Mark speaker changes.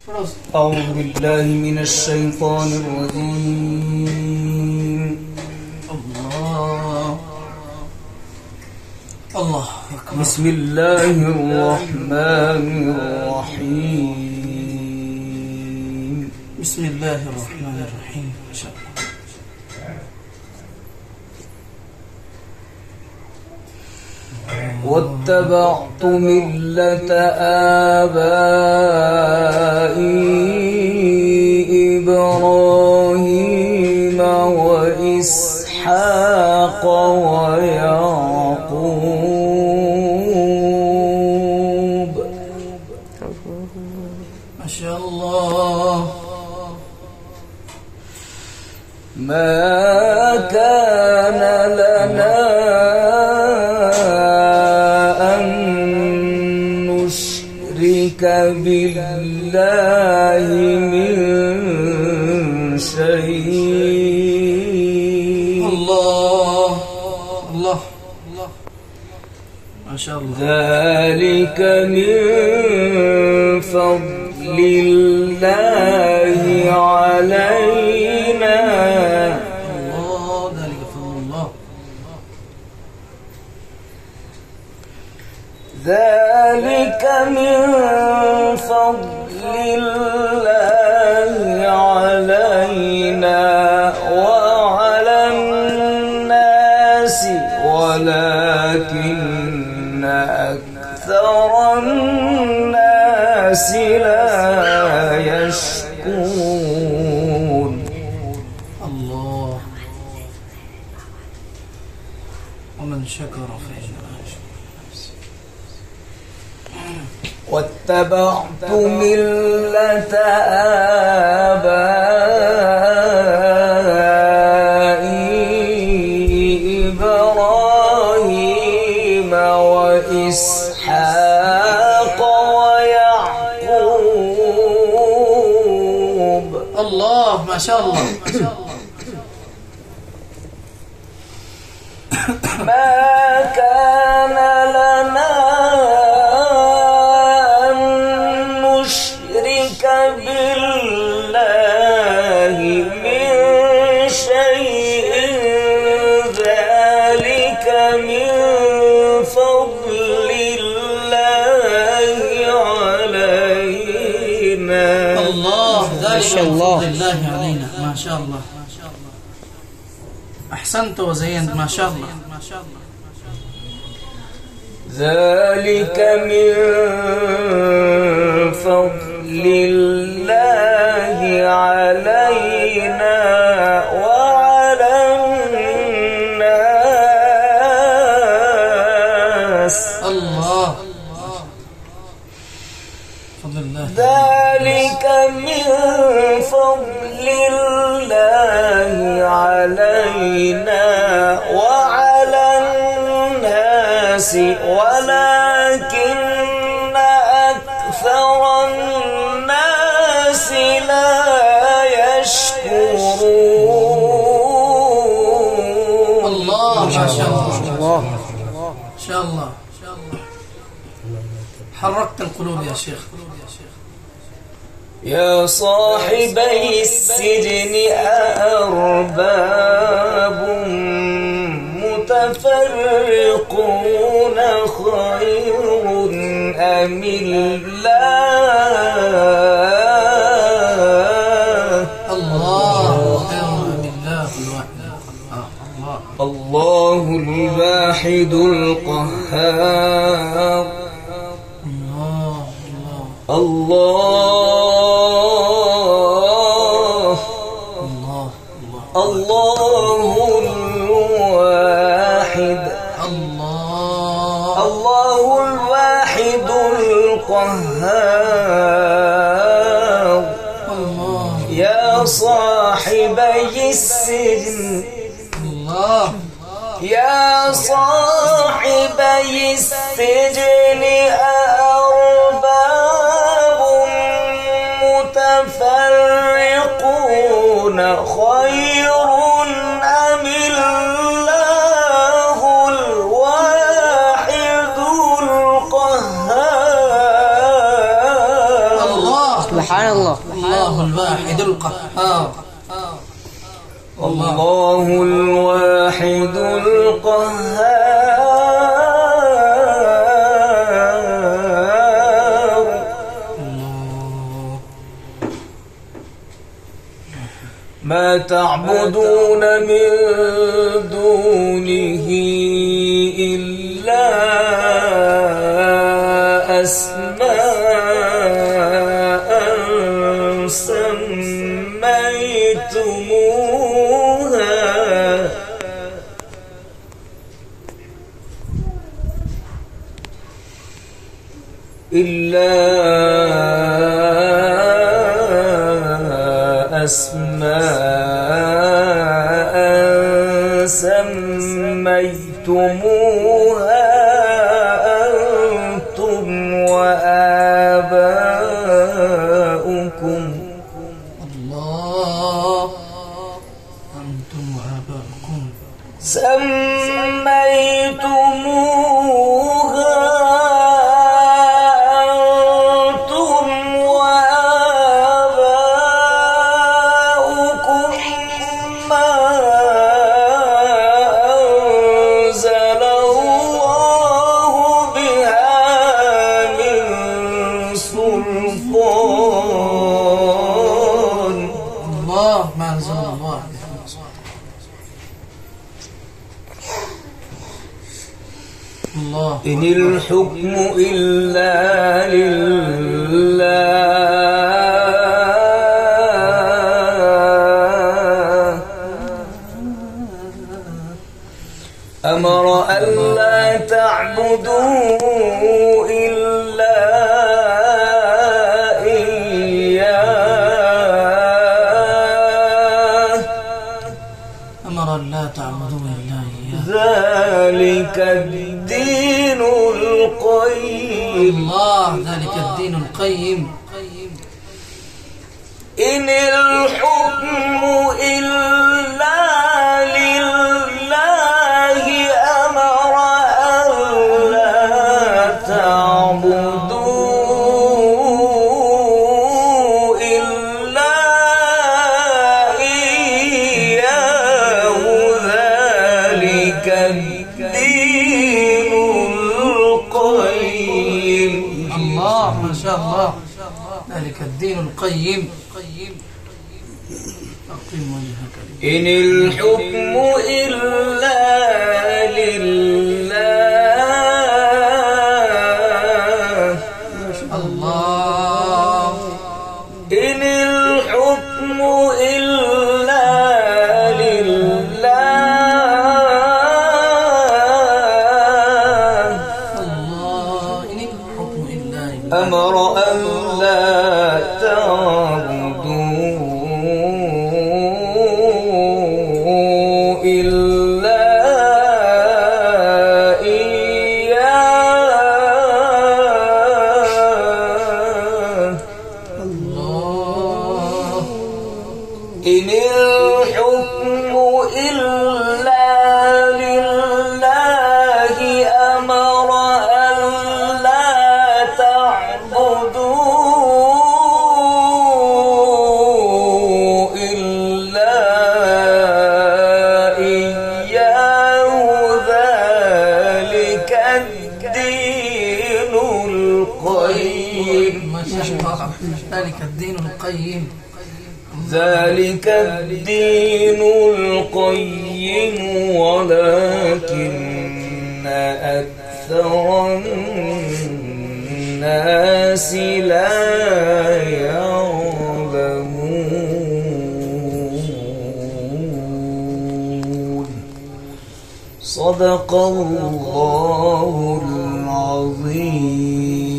Speaker 1: أعوذ بالله من الشيطان الرجيم. الله أكبر. بسم الله الرحمن الرحيم.
Speaker 2: بسم الله الرحمن الرحيم. إن شاء الله.
Speaker 1: واتبعت ملة آبائي إبراهيم وإسحاق ويعقوب.
Speaker 2: ما شاء الله.
Speaker 1: ما كان لنا بالله من شيء.
Speaker 2: الله الله الله. ما شاء الله.
Speaker 1: ذلك من فضل الله علينا.
Speaker 2: الله ذلك فضل الله.
Speaker 1: ذلك من فضل الله علينا وعلى الناس ولكن أكثر الناس لا يشكرون.
Speaker 2: الله. ومن شكر فإنما
Speaker 1: واتبعت ملة آبائي إبراهيم وإسحاق ويعقوب.
Speaker 2: الله. ما شاء الله. ما شاء الله.
Speaker 1: ما كان لنا بالله من شيء. ذلك من فضل الله علينا.
Speaker 2: الله. ذلك من فضل الله علينا. ما شاء الله. أحسنت وزينت. ما شاء الله. ما شاء الله.
Speaker 1: ذلك من فضل الله علينا وعلى الناس.
Speaker 2: الله. فضل الله.
Speaker 1: ذلك من فضل الله علينا وعلى الناس ولكن أكثر الناس لا يشكرون.
Speaker 2: الله. ما شاء الله. ما شاء الله. حركت القلوب يا شيخ.
Speaker 1: يا صاحبي السجن أأرباب متفرقون خير أم الله؟
Speaker 2: الله خير أم الله الواحد.
Speaker 1: الله الواحد القهار. الله الله الواحد. الله الواحد القهار. يا صاحبي السجن. يا صاحبي السجن أأرباب متفرقون خير أم الله الواحد القهار.
Speaker 2: الله.
Speaker 3: الله.
Speaker 2: الله الواحد القهار.
Speaker 1: الله الواحد القهار. ما تعبدون من دونه إلا أسماء سميتموها أنتم وآباؤكم.
Speaker 2: الله. أنتم وآباؤكم
Speaker 1: سميتموها أنتم وآباؤكم ما أنزل الله بها من سلطان.
Speaker 2: الله ما أنزل الله بها من سلطان. الله.
Speaker 1: إن الحكم إلا لله أمر ألا تعبدوا إلا إياه
Speaker 2: أمر لا تعبدوا إلا إياه.
Speaker 1: ذلك الدين القيم.
Speaker 2: الله. ذلك الدين القيم.
Speaker 1: إن الحكم إلا لله أمر ألا تعبدوا إلا إياه ذلك الدين القيم.
Speaker 2: الله. ما شاء الله. ذلك الدين القيم. أقم وجهك
Speaker 1: إن الحكم إلا لله.
Speaker 2: الله.
Speaker 1: إن الحكم إلا لله
Speaker 2: الله. إن الحكم إلا لله
Speaker 1: أمر أن لا تعبدوا إلا إياه.
Speaker 2: الله.
Speaker 1: إن الحكم إلا لله أمر أن لا تعبدوا إلا إياه ذلك الدين القيم.
Speaker 2: ما شاء الله. ذلك الدين القيم.
Speaker 1: ذلك الدين القيم ولكن أكثر الناس لا يعلمون. صدق الله العظيم.